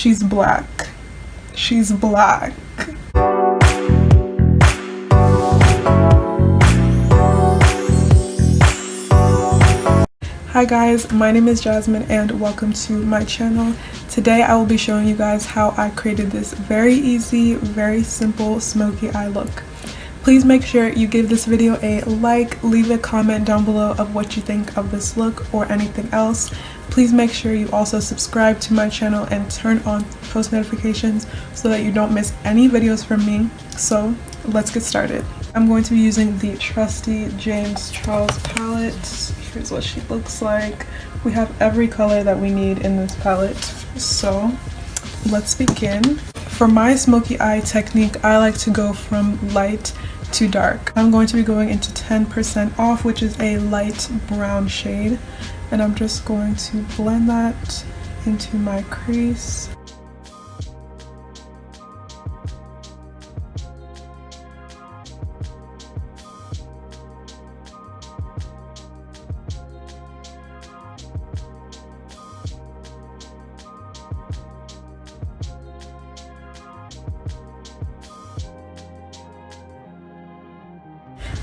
She's black. She's black. Hi guys, my name is Jasmine and welcome to my channel. Today I will be showing you guys how I created this very easy, very simple smoky eye look. Please make sure you give this video a like, leave a comment down below of what you think of this look or anything else. Please make sure you also subscribe to my channel and turn on post notifications so that you don't miss any videos from me. So let's get started. I'm going to be using the trusty James Charles palette. Here's what she looks like. We have every color that we need in this palette. So let's begin. For my smoky eye technique, I like to go from light to dark. I'm going to be going into 10% off, which is a light brown shade. And I'm just going to blend that into my crease.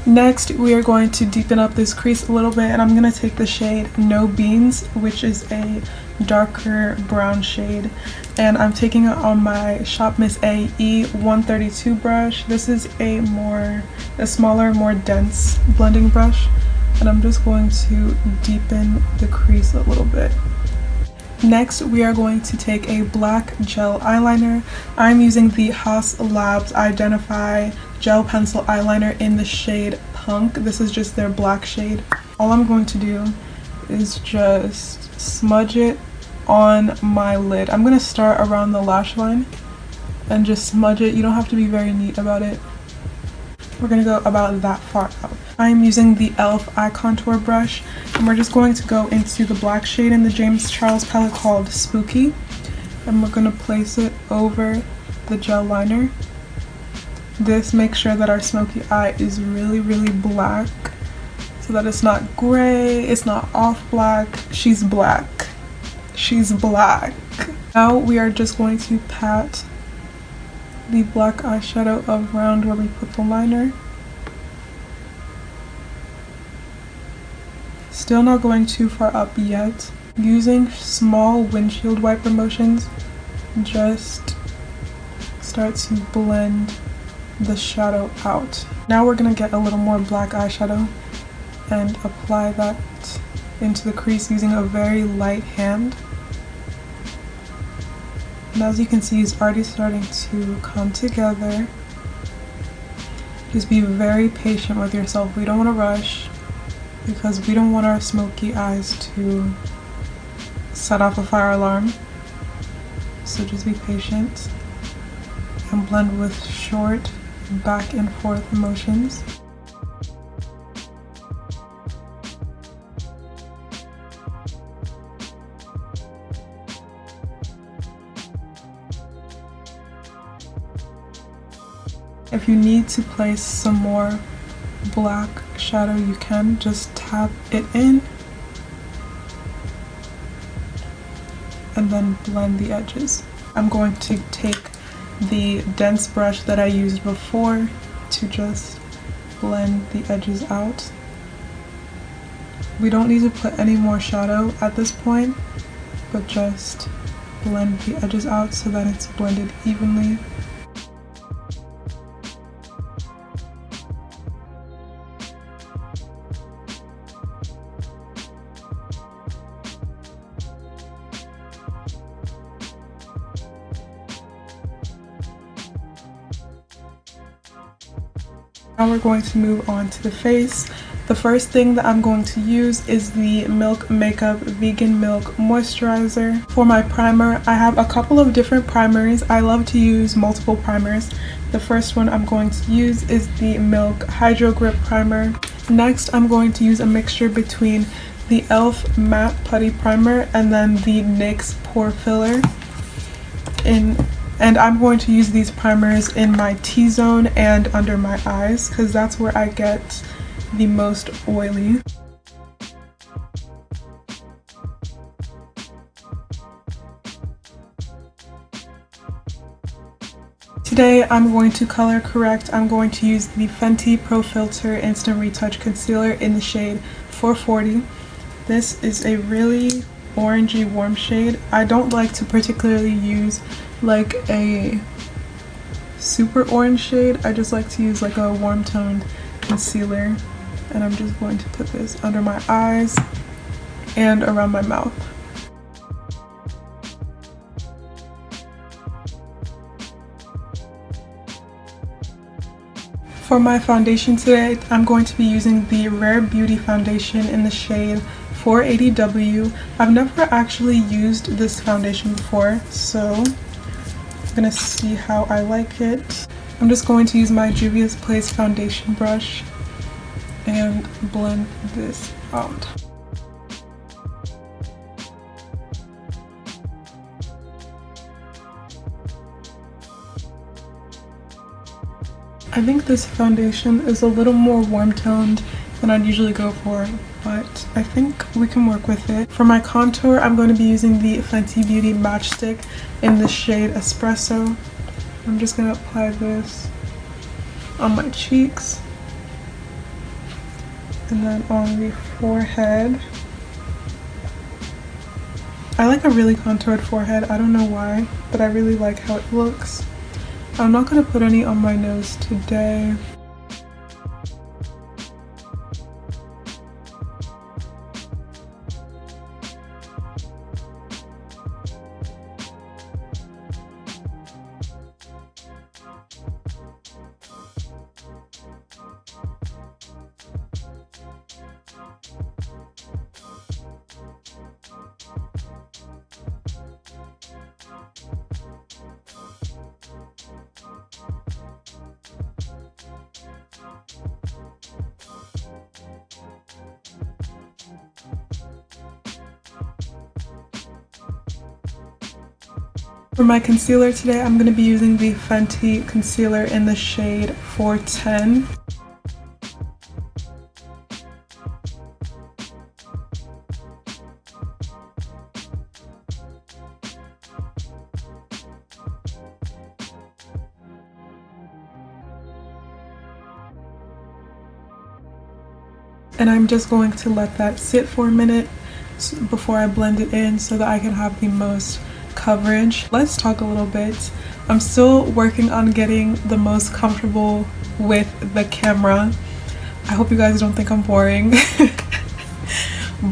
Next, we are going to deepen up this crease a little bit, and I'm going to take the shade No Beans, which is a darker brown shade, and I'm taking it on my Shop Miss A E132 brush. This is a smaller, more dense blending brush, and I'm just going to deepen the crease a little bit. Next, we are going to take a black gel eyeliner. I'm using the Haus Labs Identify gel pencil eyeliner in the shade Punk. This is just their black shade. All I'm going to do is just smudge it on my lid. I'm going to start around the lash line and just smudge it. You don't have to be very neat about it. We're going to go about that far out. I'm using the e.l.f. eye contour brush, and we're just going to go into the black shade in the James Charles palette called Spooky, and we're going to place it over the gel liner. This makes sure that our smoky eye is really, really black, so that it's not gray, it's not off black. She's black. She's black. Now we are just going to pat the black eyeshadow around where we put the liner. Still not going too far up yet. Using small windshield wiper motions, just start to blend the shadow out. Now we're gonna get a little more black eyeshadow and apply that into the crease using a very light hand. And as you can see, it's already starting to come together. Just be very patient with yourself. We don't want to rush because we don't want our smoky eyes to set off a fire alarm. So just be patient and blend with short back and forth motions. If you need to place some more black shadow, you can just tap it in and then blend the edges. I'm going to take the dense brush that I used before to just blend the edges out. We don't need to put any more shadow at this point, but just blend the edges out so that it's blended evenly. Now we're going to move on to the face. The first thing that I'm going to use is the Milk Makeup Vegan Milk Moisturizer. For my primer, I have a couple of different primers. I love to use multiple primers. The first one I'm going to use is the Milk Hydro Grip Primer. Next, I'm going to use a mixture between the e.l.f. Matte Putty Primer and then the NYX Pore Filler. And I'm going to use these primers in my T-zone and under my eyes because that's where I get the most oily. Today I'm going to color correct. I'm going to use the Fenty Pro Filter Instant Retouch Concealer in the shade 440. This is a really orangey warm shade. I don't like to particularly use like a super orange shade. I just like to use like a warm toned concealer, and I'm just going to put this under my eyes and around my mouth. For my foundation today, I'm going to be using the Rare Beauty foundation in the shade 480W. I've never actually used this foundation before, so I'm gonna see how I like it. I'm just going to use my Juvia's Place foundation brush and blend this out. I think this foundation is a little more warm toned than I'd usually go for, but I think we can work with it. For my contour, I'm going to be using the Fenty Beauty Matchstick in the shade Espresso. I'm just going to apply this on my cheeks and then on the forehead. I like a really contoured forehead. I don't know why, but I really like how it looks. I'm not going to put any on my nose today. For my concealer today, I'm going to be using the Fenty concealer in the shade 410. And I'm just going to let that sit for a minute before I blend it in so that I can have the most coverage. Let's talk a little bit. I'm still working on getting the most comfortable with the camera. I hope you guys don't think I'm boring.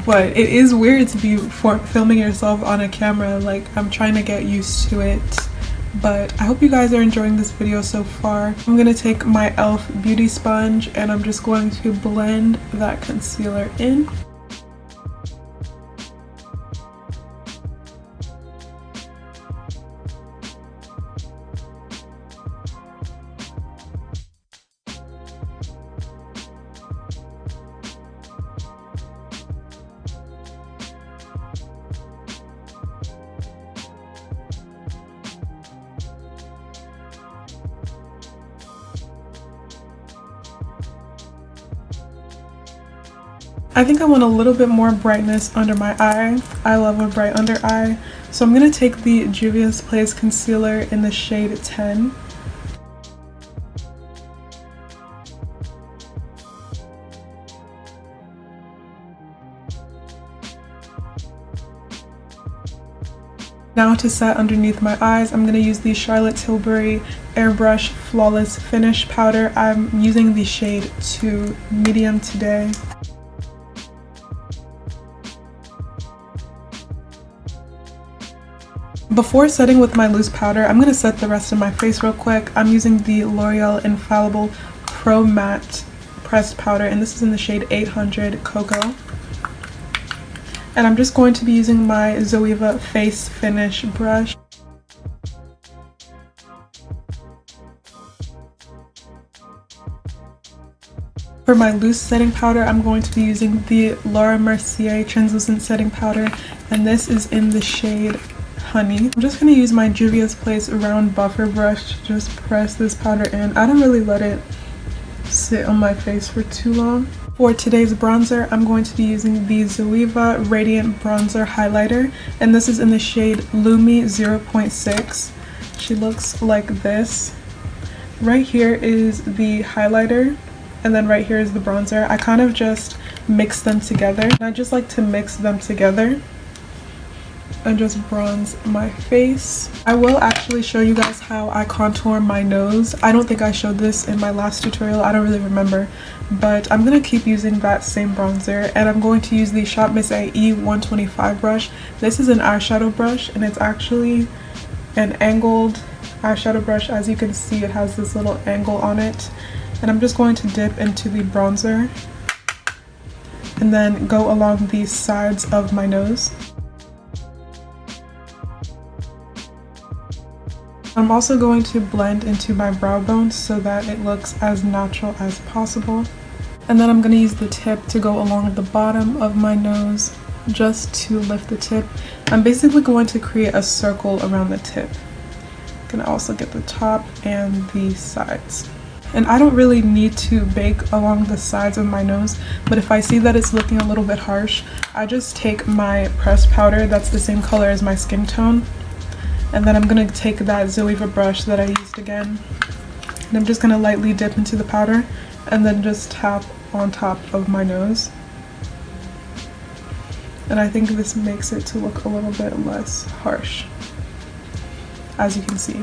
But it is weird to be filming yourself on a camera. Like, I'm trying to get used to it. But I hope you guys are enjoying this video so far. I'm going to take my e.l.f. beauty sponge and I'm just going to blend that concealer in. I think I want a little bit more brightness under my eye. I love a bright under eye. So I'm going to take the Juvia's Place concealer in the shade 10. Now to set underneath my eyes, I'm going to use the Charlotte Tilbury Airbrush Flawless Finish Powder. I'm using the shade 2 medium today. Before setting with my loose powder, I'm going to set the rest of my face real quick. I'm using the L'Oreal Infallible Pro Matte Pressed Powder, and this is in the shade 800 Cocoa. And I'm just going to be using my Zoeva Face Finish brush. For my loose setting powder, I'm going to be using the Laura Mercier Translucent Setting Powder, and this is in the shade Honey. I'm just going to use my Juvia's Place round buffer brush to just press this powder in. I don't really let it sit on my face for too long. For today's bronzer, I'm going to be using the Zoeva Radiant Bronzer Highlighter, and this is in the shade Lumi 0.6. She looks like this. right here is the highlighter, and then right here is the bronzer. I kind of just mix them together, and I just like to mix them together and just bronze my face. I will actually show you guys how I contour my nose. I don't think I showed this in my last tutorial, I don't really remember, but I'm gonna keep using that same bronzer, and I'm going to use the Shop Miss AE 125 brush. This is an eyeshadow brush, and it's actually an angled eyeshadow brush. As you can see, it has this little angle on it, and I'm just going to dip into the bronzer and then go along the sides of my nose. I'm also going to blend into my brow bone so that it looks as natural as possible. And then I'm going to use the tip to go along the bottom of my nose just to lift the tip. I'm basically going to create a circle around the tip. I'm going to also get the top and the sides. And I don't really need to bake along the sides of my nose, but if I see that it's looking a little bit harsh, I just take my pressed powder that's the same color as my skin tone. And then I'm going to take that Zoeva brush that I used again, and I'm just going to lightly dip into the powder and then just tap on top of my nose. And I think this makes it to look a little bit less harsh, as you can see.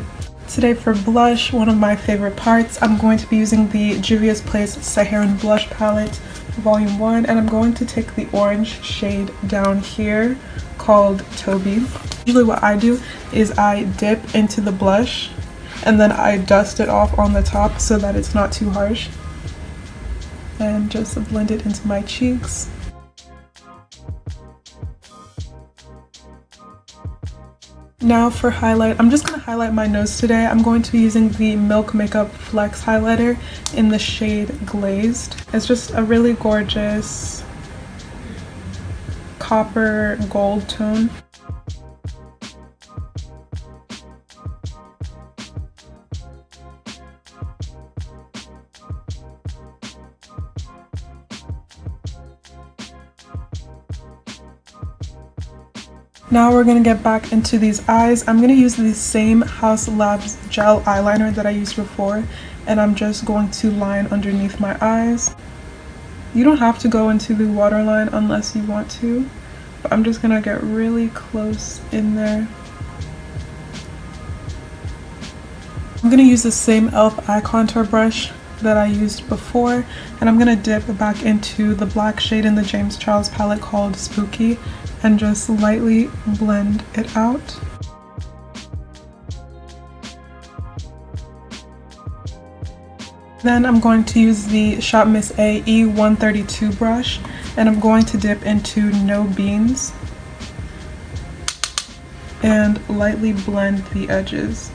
Today for blush, one of my favorite parts, I'm going to be using the Juvia's Place Saharan Blush Palette Volume 1, and I'm going to take the orange shade down here called Toby. Usually what I do is I dip into the blush and then I dust it off on the top so that it's not too harsh, and just blend it into my cheeks. Now for highlight, I'm just going to highlight my nose today. I'm going to be using the Milk Makeup Flex highlighter in the shade Glazed. It's just a really gorgeous copper gold tone. Now we're going to get back into these eyes. I'm going to use the same House Labs gel eyeliner that I used before, and I'm just going to line underneath my eyes. You don't have to go into the waterline unless you want to, but I'm just going to get really close in there. I'm going to use the same e.l.f. eye contour brush that I used before, and I'm going to dip back into the black shade in the James Charles palette called Spooky and just lightly blend it out. Then I'm going to use the Shop Miss AE 132 brush, and I'm going to dip into No Beans and lightly blend the edges.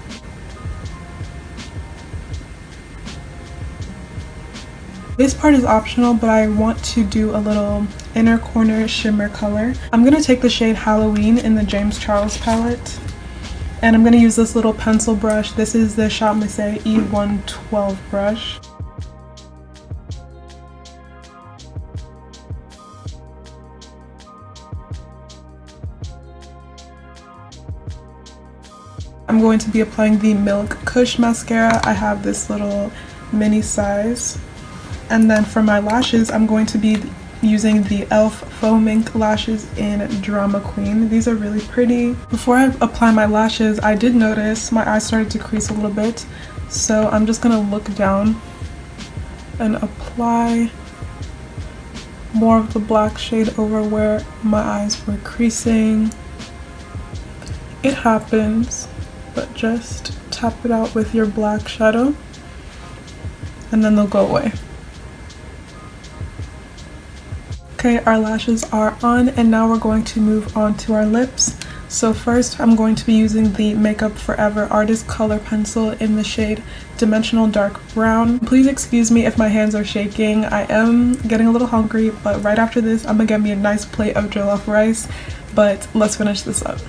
This part is optional, but I want to do a little inner corner shimmer color. I'm going to take the shade Halloween in the James Charles palette, and I'm going to use this little pencil brush. This is the Shop Miss AE 112 brush. I'm going to be applying the Milk Kush mascara. I have this little mini size. And then for my lashes, I'm going to be using the e.l.f. Faux Mink lashes in Drama Queen. These are really pretty. Before I apply my lashes, I did notice my eyes started to crease a little bit. So I'm just gonna look down and apply more of the black shade over where my eyes were creasing. It happens, but just tap it out with your black shadow and then they'll go away. Okay, our lashes are on, and now we're going to move on to our lips. So first, I'm going to be using the Makeup Forever Artist Color Pencil in the shade Dimensional Dark Brown. Please excuse me if my hands are shaking. I am getting a little hungry, but right after this, I'm gonna get me a nice plate of jollof rice. But let's finish this up.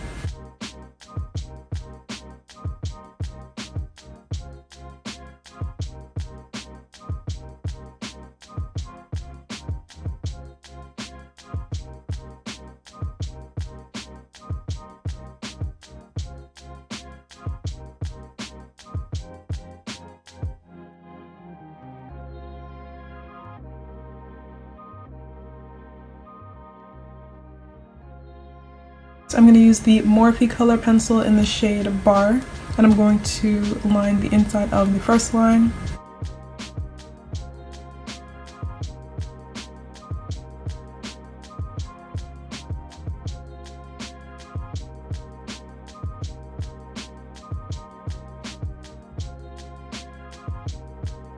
I'm going to use the Morphe color pencil in the shade Bar, and I'm going to line the inside of the first line.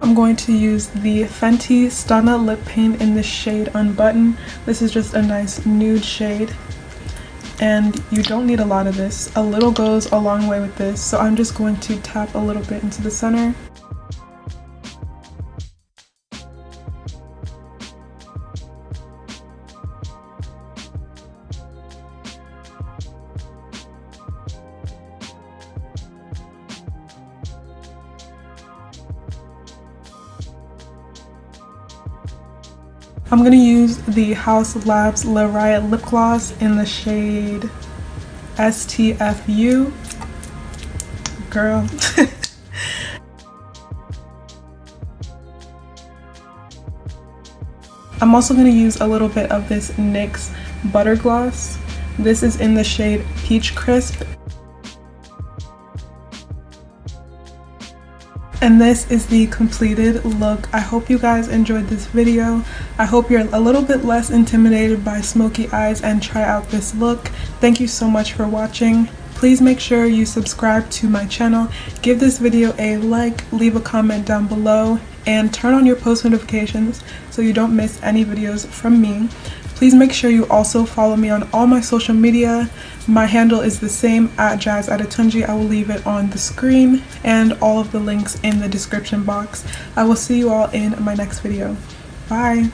I'm going to use the Fenty Stunna lip paint in the shade Unbutton. This is just a nice nude shade, and you don't need a lot of this. A little goes a long way with this, so I'm just going to tap a little bit into the center. I'm going to use the Haus Labs Le Riot Lip Gloss in the shade STFU. Girl. I'm also going to use a little bit of this NYX Butter Gloss. This is in the shade Peach Crisp. And this is the completed look. I hope you guys enjoyed this video. I hope you're a little bit less intimidated by smoky eyes and try out this look. Thank you so much for watching. Please make sure you subscribe to my channel, give this video a like, leave a comment down below, and turn on your post notifications so you don't miss any videos from me. Please make sure you also follow me on all my social media. My handle is the same, at Jasmine Adetunji. I will leave it on the screen and all of the links in the description box. I will see you all in my next video. Bye!